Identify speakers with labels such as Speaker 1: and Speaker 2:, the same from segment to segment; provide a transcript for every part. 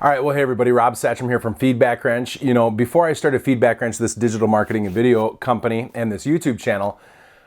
Speaker 1: All right, well, hey everybody, Rob Satcham here from Feedbackwrench. You know, before I started Feedbackwrench, this digital marketing and video company and this YouTube channel,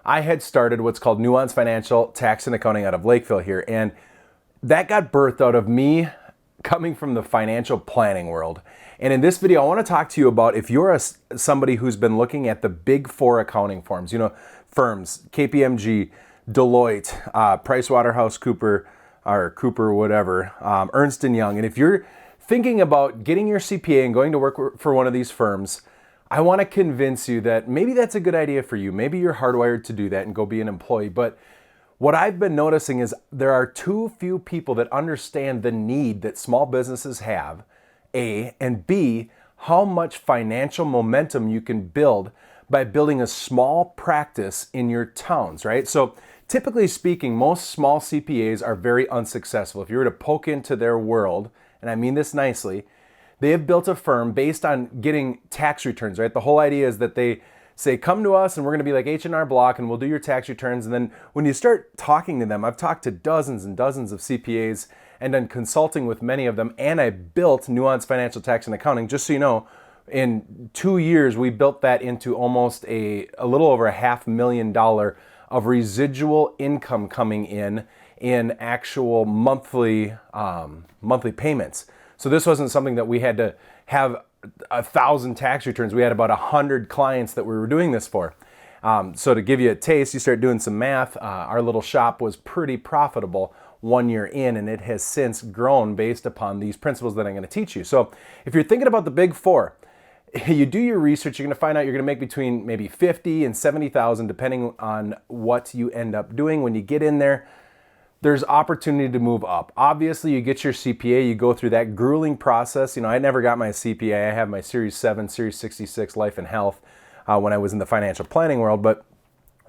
Speaker 1: I had started what's called Nuance Financial Tax and Accounting out of Lakeville here. And that got birthed out of me coming from the financial planning world. And in this video, I want to talk to you about if you're somebody who's been looking at the big four accounting firms, firms, KPMG, Deloitte, PricewaterhouseCoopers, or Cooper, whatever, Ernst Young. And if you're thinking about getting your CPA and going to work for one of these firms, I want to convince you that maybe that's a good idea for you. Maybe you're hardwired to do that and go be an employee. But what I've been noticing is there are too few people that understand the need that small businesses have, A, and B, how much financial momentum you can build by building a small practice in your towns, right? So typically speaking, most small CPAs are very unsuccessful. If you were to poke into their world, and I mean this nicely, they have built a firm based on getting tax returns, right? The whole idea is that they say, come to us and we're gonna be like H&R Block and we'll do your tax returns. And then when you start talking to them, I've talked to dozens and dozens of CPAs and done consulting with many of them, and I built Nuance Financial Tax and Accounting. Just so you know, in 2 years, we built that into almost a little over $500,000 of residual income coming in actual monthly payments. So this wasn't something that we had to have 1,000 tax returns. We had about 100 clients that we were doing this for. So to give you a taste, you start doing some math. Our little shop was pretty profitable 1 year in, and it has since grown based upon these principles that I'm going to teach you. So if you're thinking about the big four, you do your research, you're going to find out you're going to make between maybe 50 and 70,000 depending on what you end up doing. When you get in there, there's opportunity to move up. Obviously, you get your CPA, you go through that grueling process. I never got my CPA. I have my Series 7, Series 66 Life and Health when I was in the financial planning world. But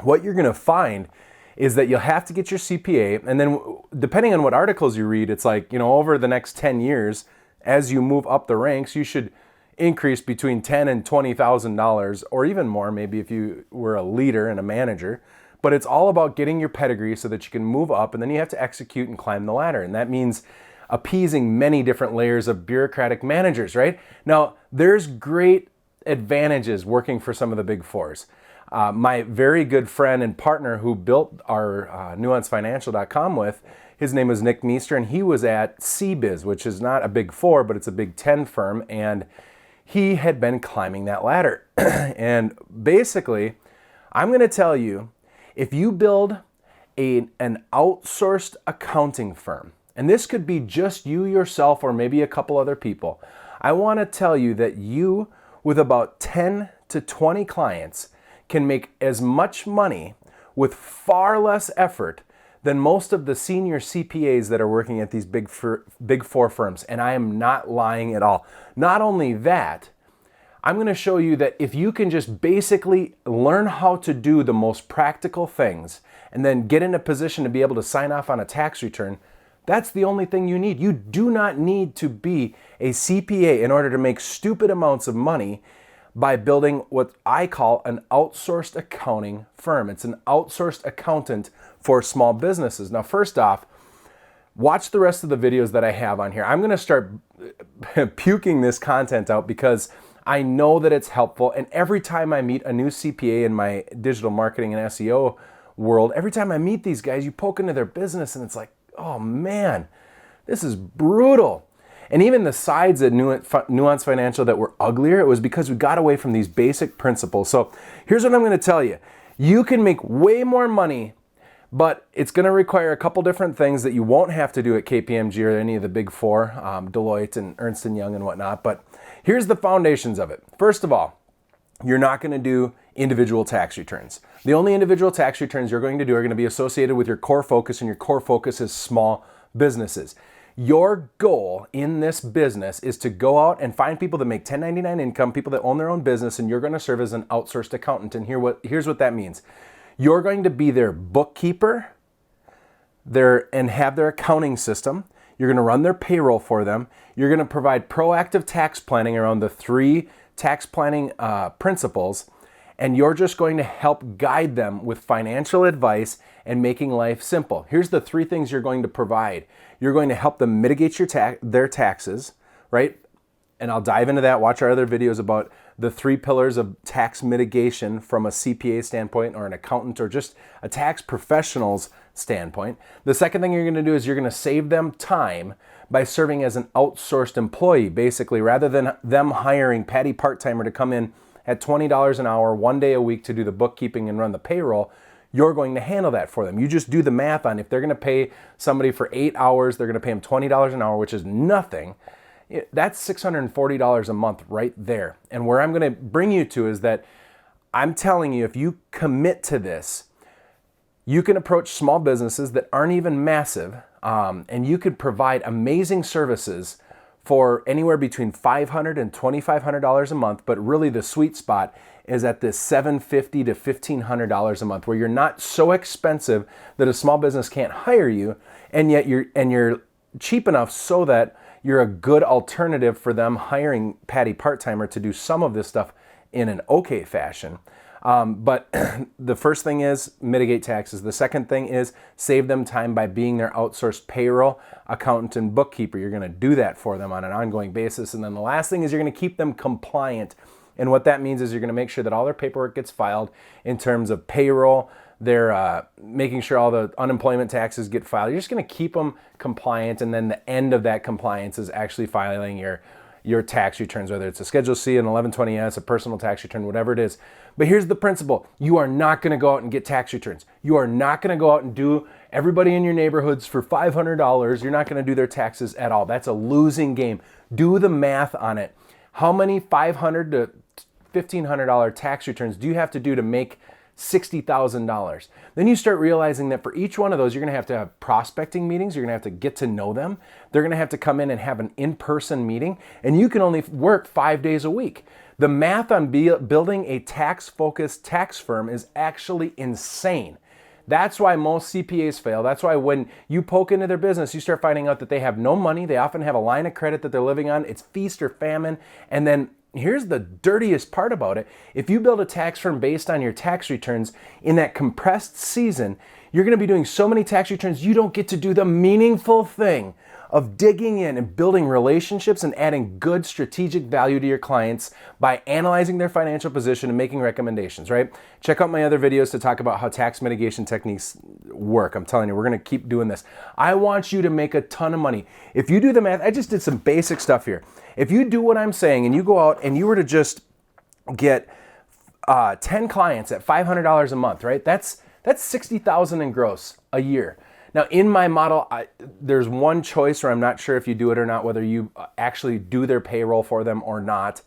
Speaker 1: what you're going to find is that you'll have to get your CPA. And then depending on what articles you read, it's like, over the next 10 years, as you move up the ranks, you should increase between $10,000 and $20,000 or even more, maybe if you were a leader and a manager. But it's all about getting your pedigree so that you can move up, and then you have to execute and climb the ladder. And that means appeasing many different layers of bureaucratic managers, right? Now, there's great advantages working for some of the big fours. My very good friend and partner who built our nuancefinancial.com with, his name was Nick Meester, and he was at CBiz, which is not a big four, but it's a big 10 firm, and he had been climbing that ladder. And basically, I'm going to tell you, if you build an outsourced accounting firm, and this could be just you yourself or maybe a couple other people, I want to tell you that you, with about 10 to 20 clients, can make as much money with far less effort than most of the senior CPAs that are working at these big four firms. And I am not lying at all. Not only that, I'm going to show you that if you can just basically learn how to do the most practical things and then get in a position to be able to sign off on a tax return, that's the only thing you need. You do not need to be a CPA in order to make stupid amounts of money by building what I call an outsourced accounting firm. It's an outsourced accountant for small businesses. Now, first off, watch the rest of the videos that I have on here. I'm going to start puking this content out because I know that it's helpful. And every time I meet a new CPA in my digital marketing and SEO world, every time I meet these guys, you poke into their business and it's like, oh man, this is brutal. And even the sides at Nuance Financial that were uglier, it was because we got away from these basic principles. So here's what I'm going to tell you. You can make way more money, but it's going to require a couple different things that you won't have to do at KPMG or any of the big four, Deloitte and Ernst Young and whatnot. But here's the foundations of it. First of all, you're not going to do individual tax returns. The only individual tax returns you're going to do are going to be associated with your core focus, and your core focus is small businesses. Your goal in this business is to go out and find people that make 1099 income, people that own their own business, and you're going to serve as an outsourced accountant. And here's what that means. You're going to be their bookkeeper, and have their accounting system. You're going to run their payroll for them. You're going to provide proactive tax planning around the 3 tax planning principles, and you're just going to help guide them with financial advice and making life simple. Here's the 3 things you're going to provide. You're going to help them mitigate their taxes, right? And I'll dive into that. Watch our other videos about the 3 pillars of tax mitigation from a CPA standpoint or an accountant or just a tax professional's standpoint. The second thing you're going to do is you're going to save them time by serving as an outsourced employee. Basically, rather than them hiring Patty part-timer to come in at $20 an hour, 1 day a week to do the bookkeeping and run the payroll, you're going to handle that for them. You just do the math on if they're going to pay somebody for 8 hours, they're going to pay them $20 an hour, which is nothing. That's $640 a month right there. And where I'm going to bring you to is that I'm telling you, if you commit to this, you can approach small businesses that aren't even massive, and you could provide amazing services for anywhere between $500 and $2,500 a month. But really the sweet spot is at this $750 to $1,500 a month, where you're not so expensive that a small business can't hire you, and yet you're cheap enough so that you're a good alternative for them hiring Patty part-timer to do some of this stuff in an okay fashion. But the first thing is mitigate taxes. The second thing is save them time by being their outsourced payroll, accountant, and bookkeeper. You're going to do that for them on an ongoing basis. And then the last thing is you're going to keep them compliant. And what that means is you're going to make sure that all their paperwork gets filed in terms of payroll. They're making sure all the unemployment taxes get filed. You're just going to keep them compliant, and then the end of that compliance is actually filing your tax returns, whether it's a Schedule C, an 1120S, a personal tax return, whatever it is. But here's the principle. You are not going to go out and get tax returns. You are not going to go out and do everybody in your neighborhoods for $500. You're not going to do their taxes at all. That's a losing game. Do the math on it. How many $500 to $1,500 tax returns do you have to do to make $60,000? Then you start realizing that for each one of those, you're going to have prospecting meetings. You're going to have to get to know them. They're going to have to come in and have an in-person meeting, and you can only work 5 days a week. The math on building a tax-focused tax firm is actually insane. That's why most CPAs fail. That's why when you poke into their business, you start finding out that they have no money. They often have a line of credit that they're living on. It's feast or famine. And then here's the dirtiest part about it. If you build a tax firm based on your tax returns in that compressed season, you're going to be doing so many tax returns, you don't get to do the meaningful thing of digging in and building relationships and adding good strategic value to your clients by analyzing their financial position and making recommendations, right? Check out my other videos to talk about how tax mitigation techniques work. I'm telling you, we're going to keep doing this. I want you to make a ton of money. If you do the math, I just did some basic stuff here. If you do what I'm saying and you go out and you were to just get 10 clients at $500 a month, right? That's $60,000 in gross a year. Now, in my model, there's one choice where I'm not sure if you do it or not, whether you actually do their payroll for them or not.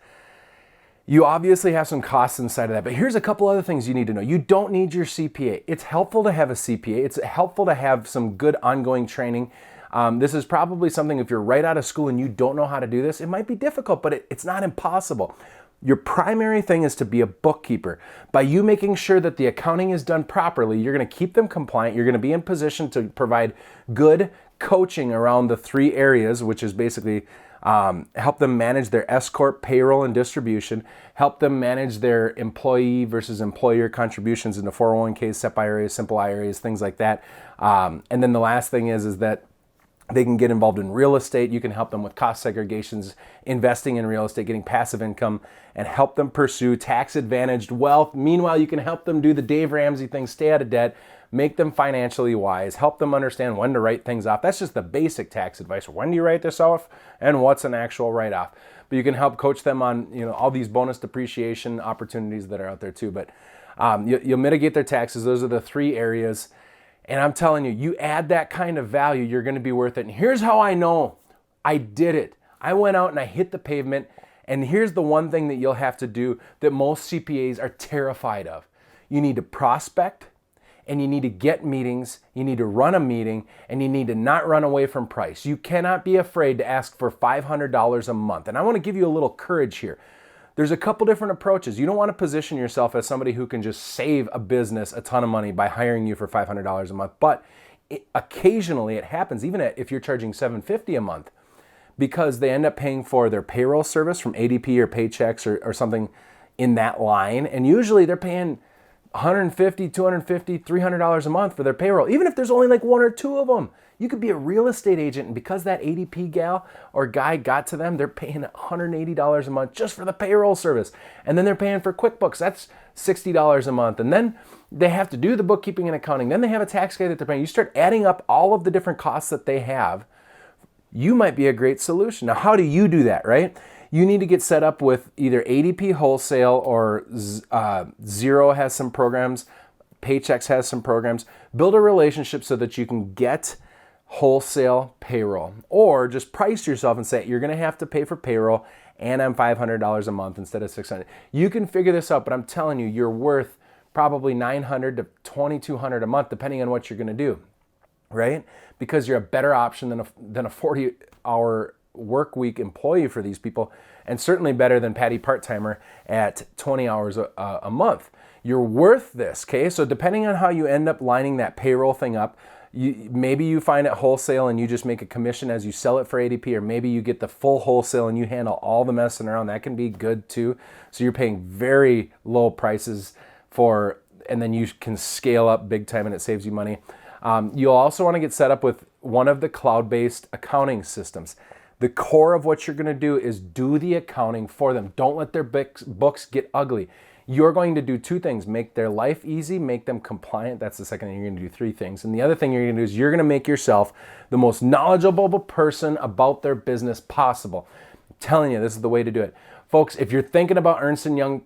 Speaker 1: You obviously have some costs inside of that, but here's a couple other things you need to know. You don't need your CPA. It's helpful to have a CPA. It's helpful to have some good ongoing training. This is probably something, if you're right out of school and you don't know how to do this, it might be difficult, but it's not impossible. Your primary thing is to be a bookkeeper. By you making sure that the accounting is done properly, you're going to keep them compliant. You're going to be in position to provide good coaching around the 3 areas, which is basically help them manage their S-Corp payroll and distribution, help them manage their employee versus employer contributions into 401ks, SEP IRAs, simple IRAs, things like that. And then the last thing is that they can get involved in real estate. You can help them with cost segregations, investing in real estate, getting passive income, and help them pursue tax-advantaged wealth. Meanwhile, you can help them do the Dave Ramsey thing, stay out of debt, make them financially wise, help them understand when to write things off. That's just the basic tax advice. When do you write this off and what's an actual write-off? But you can help coach them on all these bonus depreciation opportunities that are out there too. But you'll mitigate their taxes. Those are the 3 areas. And I'm telling you, you add that kind of value, you're going to be worth it. And here's how I know I did it. I went out and I hit the pavement. And here's the one thing that you'll have to do that most CPAs are terrified of. You need to prospect, and you need to get meetings. You need to run a meeting, and you need to not run away from price. You cannot be afraid to ask for $500 a month. And I want to give you a little courage here. There's a couple different approaches. You don't want to position yourself as somebody who can just save a business a ton of money by hiring you for $500 a month. But occasionally it happens, even if you're charging $750 a month, because they end up paying for their payroll service from ADP or Paychex or something in that line. And usually they're paying $150, $250, $300 a month for their payroll, even if there's only like one or two of them. You could be a real estate agent, and because that ADP gal or guy got to them, they're paying $180 a month just for the payroll service. And then they're paying for QuickBooks. That's $60 a month. And then they have to do the bookkeeping and accounting. Then they have a tax guy that they're paying. You start adding up all of the different costs that they have, you might be a great solution. Now, how do you do that, right? You need to get set up with either ADP Wholesale or Xero has some programs, Paychex has some programs. Build a relationship so that you can get wholesale payroll, or just price yourself and say, you're going to have to pay for payroll and I'm $500 a month instead of $600. You can figure this out, but I'm telling you, you're worth probably $900 to $2,200 a month, depending on what you're going to do, right? Because you're a better option than a 40-hour work week employee for these people, and certainly better than Patty part-timer at 20 hours a month. You're worth this, okay? So depending on how you end up lining that payroll thing up, maybe you find it wholesale and you just make a commission as you sell it for ADP, or maybe you get the full wholesale and you handle all the messing around. That can be good too. So you're paying very low prices and then you can scale up big time and it saves you money. You'll also want to get set up with one of the cloud-based accounting systems. The core of what you're going to do is do the accounting for them. Don't let their books get ugly. You're going to do two things: make their life easy, make them compliant. That's the second thing. You're going to do three things. And the other thing you're going to do is you're going to make yourself the most knowledgeable person about their business possible. I'm telling you, this is the way to do it. Folks, if you're thinking about Ernst Young,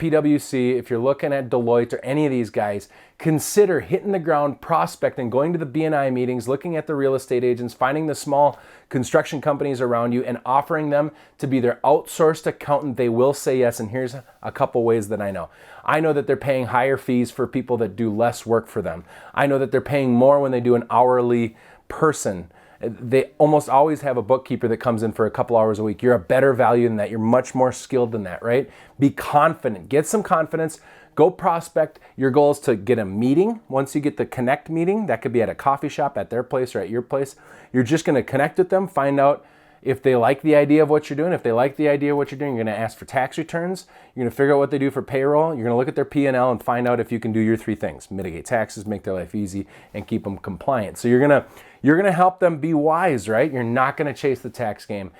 Speaker 1: PWC, if you're looking at Deloitte or any of these guys, consider hitting the ground, prospecting, going to the B&I meetings, looking at the real estate agents, finding the small construction companies around you and offering them to be their outsourced accountant. They will say yes, and here's a couple ways that I know. I know that they're paying higher fees for people that do less work for them. I know that they're paying more when they do an hourly person. They almost always have a bookkeeper that comes in for a couple hours a week. You're a better value than that. You're much more skilled than that, right? Be confident. Get some confidence. Go prospect. Your goal is to get a meeting. Once you get the connect meeting, that could be at a coffee shop, at their place, or at your place. You're just going to connect with them, find out if they like the idea of what you're doing. If they like the idea of what you're doing, you're going to ask for tax returns. You're going to figure out what they do for payroll. You're going to look at their P&L and find out if you can do your three things: mitigate taxes, make their life easy, and keep them compliant. So you're going to help them be wise, right? You're not going to chase the tax game.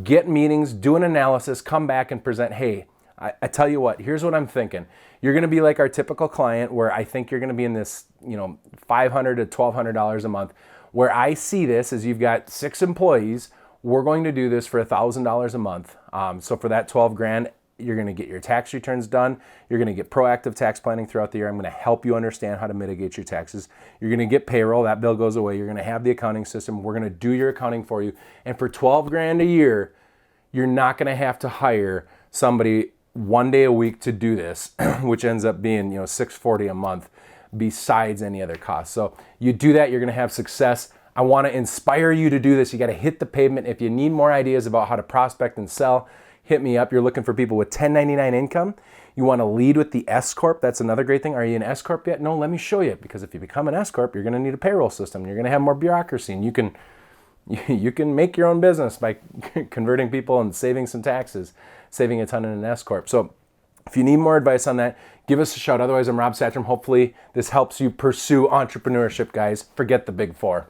Speaker 1: Get meetings, do an analysis, come back and present, hey, I tell you what, here's what I'm thinking. You're going to be like our typical client, where I think you're going to be in this, $500 to $1,200 a month. Where I see this is you've got 6 employees. We're going to do this for $1,000 a month. So for that 12 grand, you're going to get your tax returns done. You're going to get proactive tax planning throughout the year. I'm going to help you understand how to mitigate your taxes. You're going to get payroll. That bill goes away. You're going to have the accounting system. We're going to do your accounting for you. And for 12 grand a year, you're not going to have to hire somebody one day a week to do this, which ends up being, $640 a month besides any other costs. So you do that, you're going to have success. I want to inspire you to do this. You got to hit the pavement. If you need more ideas about how to prospect and sell, hit me up. You're looking for people with 1099 income. You want to lead with the S Corp. That's another great thing. Are you an S Corp yet? No, let me show you. Because if you become an S Corp, you're going to need a payroll system. You're going to have more bureaucracy, and you can make your own business by converting people and saving some taxes, saving a ton in an S Corp. So if you need more advice on that, give us a shout. Otherwise, I'm Rob Satcham. Hopefully this helps you pursue entrepreneurship, guys. Forget the big four.